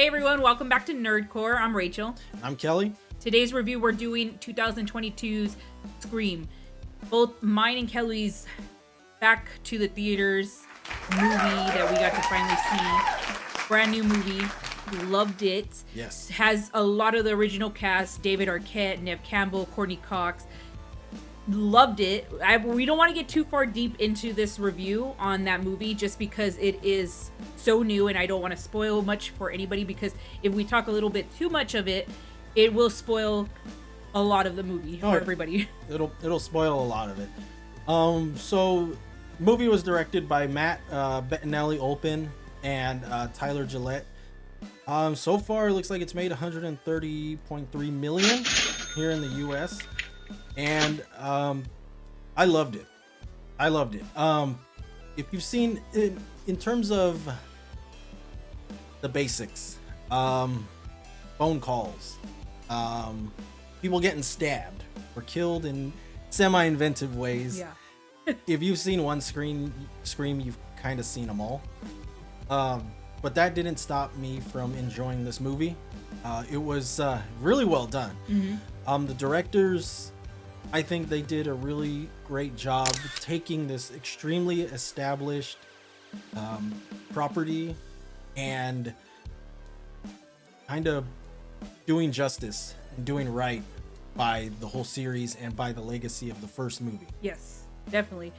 Hey everyone, welcome back to Nerdcore. I'm Rachel. I'm Kelly. Today's review, we're doing 2022's Scream. Both mine and Kelly's back to the theaters movie that we got to finally see. Brand new movie. Loved it. Yes. Has a lot of the original cast. David Arquette, Neve Campbell, Courtney Cox. Loved it. We don't want to get too far deep into this review on that movie just because it is so new and I don't want to spoil much for anybody, because if we talk a little bit too much of it, it will spoil a lot of the movie for everybody. It'll spoil a lot of it. So movie was directed by Matt Bettinelli-Olpin and Tyler Gillett. So far it looks like it's made 130.3 million here in the US. And I loved it. If you've seen it, in terms of the basics, phone calls, people getting stabbed or killed in semi-inventive ways. Yeah. If you've seen one Scream, you've kind of seen them all. But that didn't stop me from enjoying this movie. It was really well done. Mm-hmm. The directors, I think they did a really great job taking this extremely established property and kind of doing justice and doing right by the whole series and by the legacy of the first movie. Yes, definitely.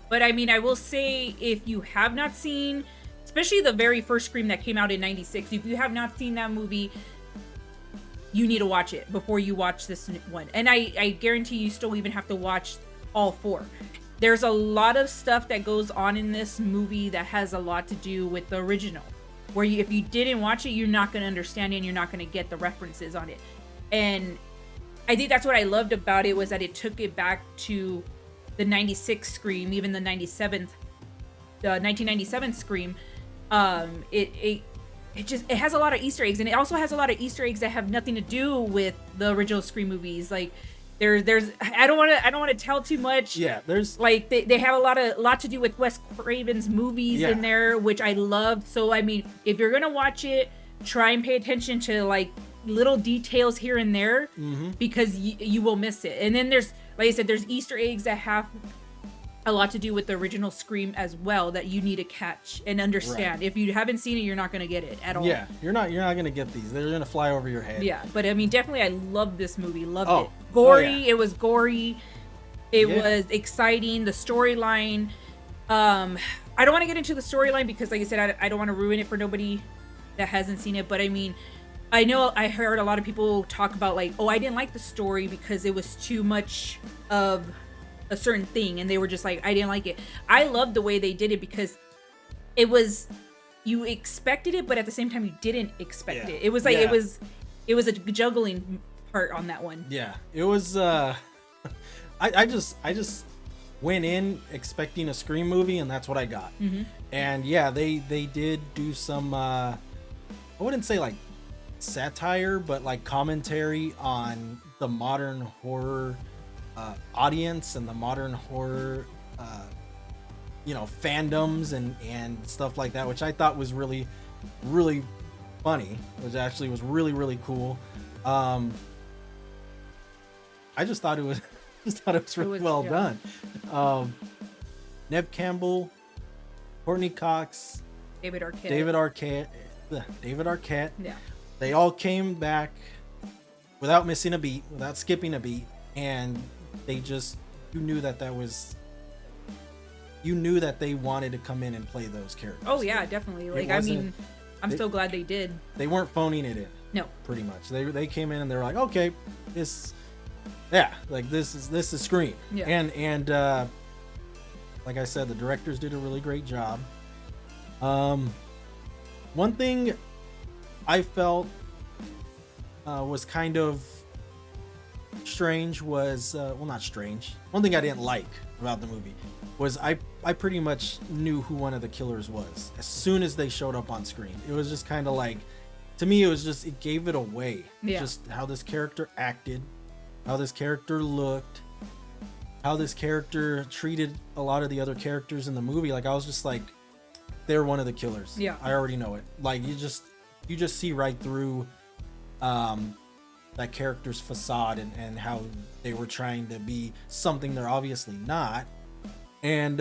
But I mean, I will say, if you have not seen, especially the very first Scream that came out in 96, if you have not seen that movie, you need to watch it before you watch this one. And I guarantee you still even have to watch all four. There's a lot of stuff that goes on in this movie that has a lot to do with the original, where if you didn't watch it, you're not going to understand it and you're not going to get the references on it. And I think that's what I loved about it, was that it took it back to the 96 Scream, even the 1997 Scream. It has a lot of Easter eggs, and it also has a lot of Easter eggs that have nothing to do with the original Scream movies. Like there's I don't want to tell too much. Yeah, there's like they have a lot to do with Wes Craven's movies in there, which I loved. So I mean, if you're gonna watch it, try and pay attention to like little details here and there, because you will miss it. And then there's, like I said, there's Easter eggs that have a lot to do with the original Scream as well that you need to catch and understand. Right. If you haven't seen it, you're not going to get it at all. Yeah, you're not going to get these. They're going to fly over your head. Yeah, but I mean, definitely I loved this movie. Loved it. Gory. Oh, yeah. It was gory. It was exciting. The storyline. I don't want to get into the storyline because, like I said, I don't want to ruin it for nobody that hasn't seen it. But I mean, I know I heard a lot of people talk about like, oh, I didn't like the story because it was too much of a certain thing, and they were just like, I didn't like it. I loved the way they did it because it was, you expected it, but at the same time you didn't expect it. It was like it was a juggling part on that one. Yeah, it was. I just went in expecting a Scream movie, and that's what I got. And yeah, they did do some. I wouldn't say like satire, but like commentary on the modern horror audience and the modern horror fandoms and stuff like that, which I thought was really funny, which actually was really cool. I just thought it was really well done. Neve Campbell, Courtney Cox, David Arquette, yeah, they all came back without missing a beat, without skipping a beat. And they just, you knew that they wanted to come in and play those characters. Oh yeah, definitely. Like, I mean, I'm so glad they did. They weren't phoning it in. No. Pretty much. They came in and they were like, okay, this is Scream. Yeah. And like I said, the directors did a really great job. One thing I felt was kind of strange was not strange. One thing I didn't like about the movie was I pretty much knew who one of the killers was as soon as they showed up on screen. It was just kind of like, to me, it gave it away. Just how this character acted, how this character looked, how this character treated a lot of the other characters in the movie. Like, I was just like, they're one of the killers. Yeah, I already know it. Like, you just see right through that character's facade and how they were trying to be something they're obviously not. And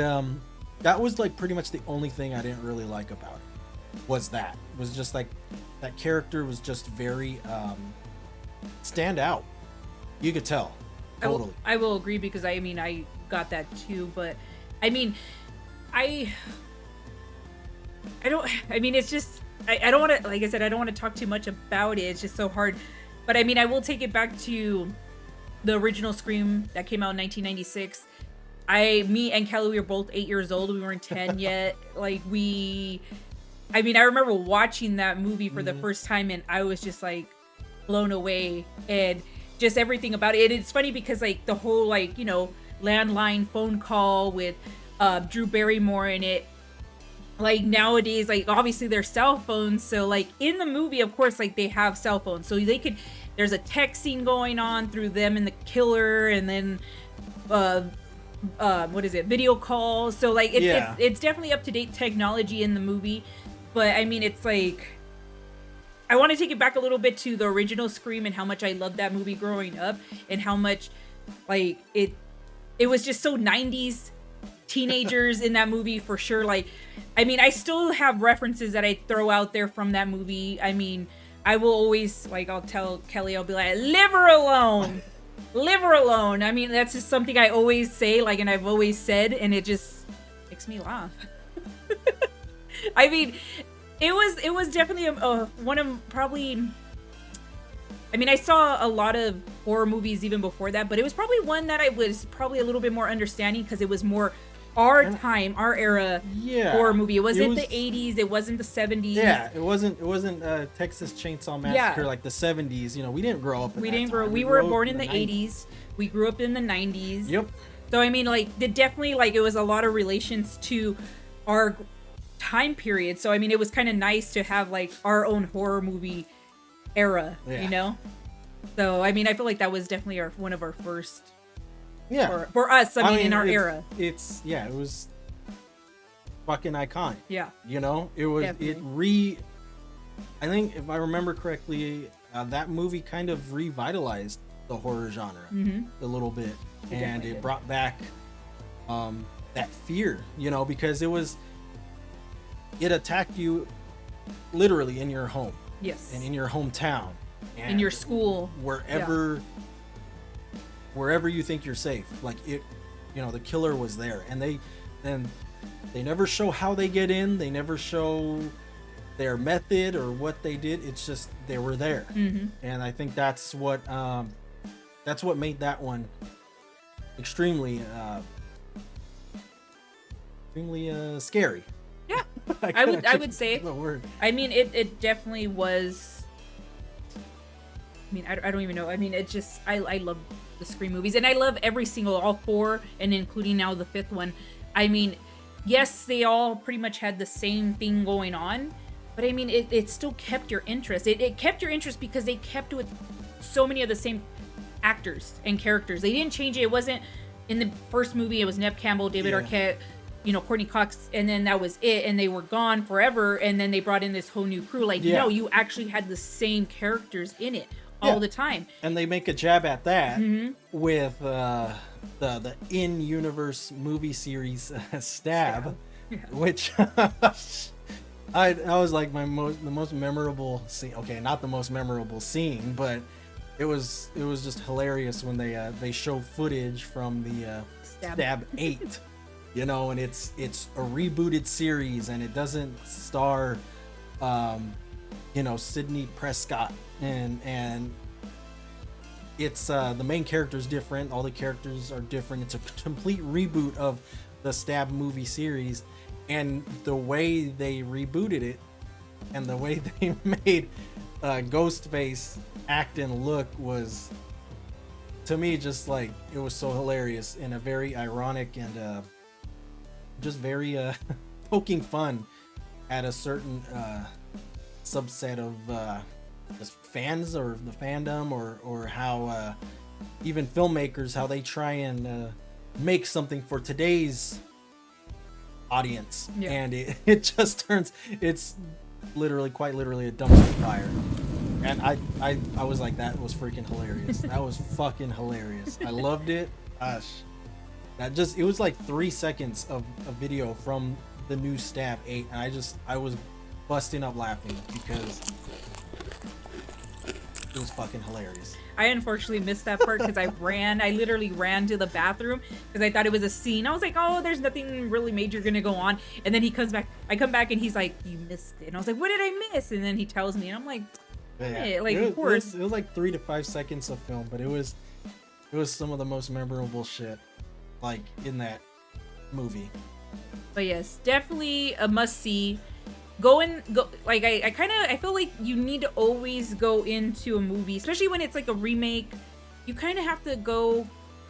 that was like pretty much the only thing I didn't really like about it. Was just like that character was just very stand out. You could tell. Totally. I will agree, because I mean, I got that too, but I mean, I mean, it's just, I don't want to, like I said, I don't want to talk too much about it. It's just so hard. But I mean, I will take it back to the original Scream that came out in 1996. Me and Kelly, we were both 8 years old. We weren't 10 yet. Like, I mean, I remember watching that movie for the first time, and I was just like blown away, and just everything about it. And it's funny because like the whole, like, you know, landline phone call with Drew Barrymore in it. Like nowadays, like obviously there's cell phones, so like in the movie, of course, like they have cell phones, so there's a texting going on through them and the killer, and then what is it, video calls. So like it's definitely up to date technology in the movie. But I mean, it's like, I want to take it back a little bit to the original Scream and how much I loved that movie growing up, and how much like it was just so 90s teenagers in that movie for sure. Like, I mean, I still have references that I throw out there from that movie. I mean, I will always, like, I'll tell Kelly, I'll be like, leave her alone. Leave her alone. I mean, that's just something I always say, like, and I've always said, and it just makes me laugh. I mean, it was definitely one of probably, I mean, I saw a lot of horror movies even before that, but it was probably one that I was probably a little bit more understanding, because it was more our time, our era horror movie. It wasn't the 80s, it wasn't the 70s. Yeah, it wasn't Texas Chainsaw Massacre like the 70s. You know, we didn't grow up in we didn't grow. We were born in the 80s. We grew up in the 90s. Yep. So I mean, like, it definitely, like, it was a lot of relations to our time period. So I mean, it was kind of nice to have like our own horror movie era, you know? So I mean, I feel like that was definitely one of our first. Yeah. For us, I mean, in our era. It was fucking iconic. Yeah. You know, it was, definitely. I think if I remember correctly, that movie kind of revitalized the horror genre a little bit. And it brought back that fear, you know, because it attacked you literally in your home. Yes. And in your hometown. And in your school. Wherever you think you're safe. Like, it, you know, the killer was there, and they never show how they get in. They never show their method or what they did. It's just they were there. And I think that's what made that one extremely scary. Yeah. I would say. I mean, it definitely was. I mean, I don't even know. I mean, it just, I love the Scream movies, and I love all four, and including now the fifth one. I mean, yes, they all pretty much had the same thing going on, but I mean, it still kept your interest. It kept your interest because they kept with so many of the same actors and characters. They didn't change it. It wasn't in the first movie. It was Neve Campbell, David Arquette, you know, Courtney Cox, and then that was it, and they were gone forever, and then they brought in this whole new crew. Like, no, you actually had the same characters in it all the time. And they make a jab at that with the in-universe movie series Stab, which I was like the most memorable scene. Okay, not the most memorable scene, but it was just hilarious when they show footage from the Stab 8. You know, and it's a rebooted series, and it doesn't star you know, Sidney Prescott, and it's the main character's different. All the characters are different. It's a complete reboot of the Stab movie series, and the way they rebooted it and the way they made Ghostface act and look was, to me, just like, it was so hilarious in a very ironic and just very poking fun at a certain subset of just fans or the fandom, or how even filmmakers, how they try and make something for today's audience. And it just turns, it's quite literally a dumpster fire. And I was like, that was freaking hilarious. That was fucking hilarious. I loved it. Gosh. It was like 3 seconds of a video from the new Stab 8, and I was busting up laughing because it was fucking hilarious. I unfortunately missed that part because I literally ran to the bathroom because I thought it was a scene. I was like, oh, there's nothing really major gonna go on. And then he comes back, I come back and he's like, you missed it. And I was like, what did I miss? And then he tells me, and I'm like, hey, like, of course. It was like 3 to 5 seconds of film, but it was some of the most memorable shit, like, in that movie. But yes, definitely a must see. I feel like you need to always go into a movie, especially when it's like a remake. You kind of have to go.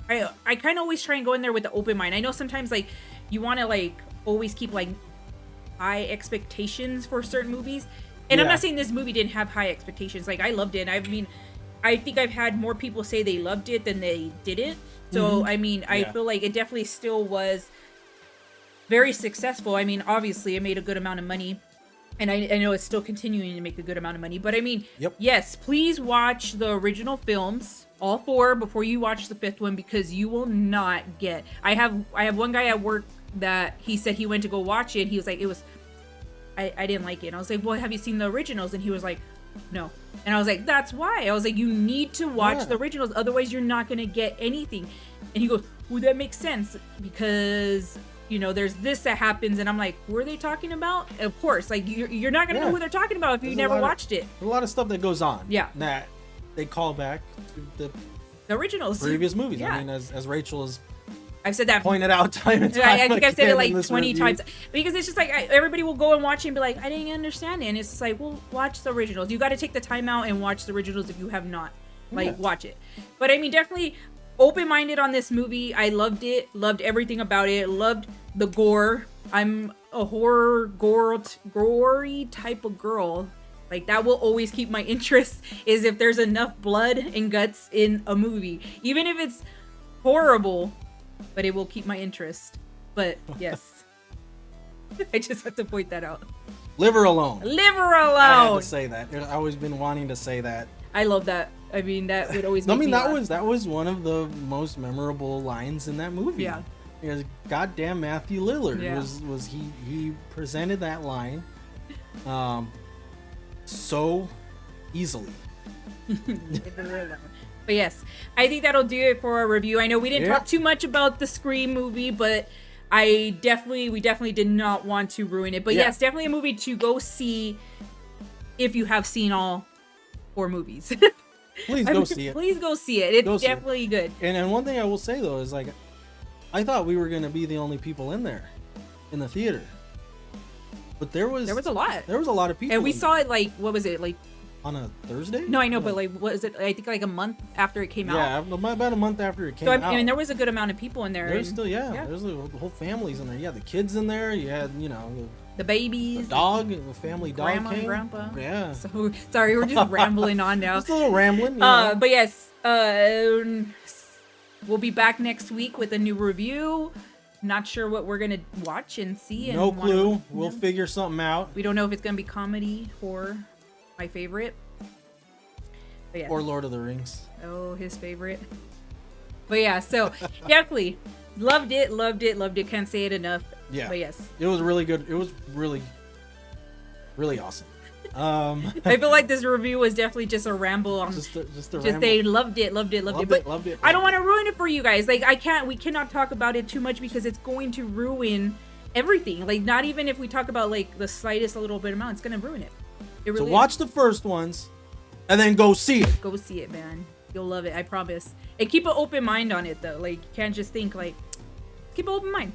I kind of always try and go in there with the open mind. I know sometimes like you want to like always keep like high expectations for certain movies, and I'm not saying this movie didn't have high expectations. Like I loved it. I mean, I think I've had more people say they loved it than they didn't. So I mean, I feel like it definitely still was very successful. I mean, obviously, it made a good amount of money. And I know it's still continuing to make a good amount of money. But I mean, yes, please watch the original films, all 4, before you watch the 5th one, because you will not get... I have one guy at work that he said he went to go watch it. And he was like, I didn't like it. And I was like, well, have you seen the originals? And he was like, no. And I was like, that's why. I was like, you need to watch the originals. Otherwise, you're not going to get anything. And he goes, well, that makes sense. Because... you know, there's this that happens, and I'm like, who are they talking about? Of course, like you're not gonna know who they're talking about if you never watched it. A lot of stuff that goes on. Yeah. That they call back to the originals, previous movies. Yeah. I mean, as Rachel has I've said that pointed out time and time. I think I've said it like 20 review. times because it's just like everybody will go and watch it and be like, I didn't understand it, and it's just like, well, watch the originals. You got to take the time out and watch the originals if you have not. Like, watch it. But I mean, definitely. Open-minded on this movie. I loved it. Loved everything about it. Loved the gore. I'm a horror gory type of girl. Like that will always keep my interest is if there's enough blood and guts in a movie. Even if it's horrible, but it will keep my interest. But yes. I just have to point that out. Live her alone. Live her alone. I had to say that. I've always been wanting to say that. I love that. I mean, that would always make me laugh. that was one of the most memorable lines in that movie. Yeah. Because goddamn Matthew Lillard was he presented that line so easily. But yes, I think that'll do it for our review. I know we didn't talk too much about the Scream movie, but we definitely did not want to ruin it. But yes, definitely a movie to go see if you have seen all 4 movies. Please go see it. Please go see it. It's definitely good. And one thing I will say though is like, I thought we were gonna be the only people in there, in the theater, but there was a lot. There was a lot of people. And we saw it like, what was it like? On a Thursday? No, I know, but like, what is it? I think like a month after it came out. Yeah, about a month after it came out. I mean, there was a good amount of people in there. There's still, there's the whole families in there. Yeah, the kids in there. You had, the babies, the dog, the family dog, grandma came. And grandpa. Yeah. So sorry, we're just rambling on now. Just a little rambling. But yes, we'll be back next week with a new review. Not sure what we're gonna watch and see. No clue. We'll figure something out. We don't know if it's gonna be comedy or my favorite. But yeah. Or Lord of the Rings. Oh, his favorite. But yeah, so definitely loved it. Can't say it enough. Yeah. But yes. It was really good. It was really, really awesome. I feel like this review was definitely just a ramble on just ramble. They loved it. Loved it. I don't want to ruin it for you guys. Like we cannot talk about it too much because it's going to ruin everything. Like not even if we talk about like the slightest a little bit amount, it's gonna ruin it. It really so watch the first ones and then go see it. Go see it, man. You'll love it, I promise. And keep an open mind on it though. Like you can't just think like keep an open mind.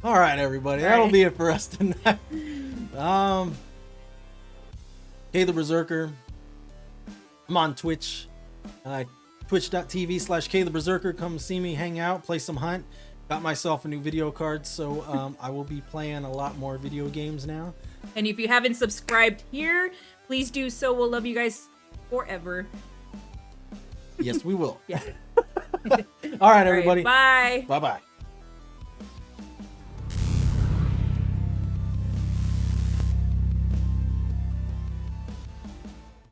All right, everybody. That'll be it for us tonight. Hey, the Berserker. I'm on Twitch. Twitch.tv/K the Berserker. Come see me, hang out, play some Hunt. Got myself a new video card, so I will be playing a lot more video games now. And if you haven't subscribed here, please do so. We'll love you guys forever. Yes, we will. Yeah. All right, everybody. All right, bye. Bye-bye.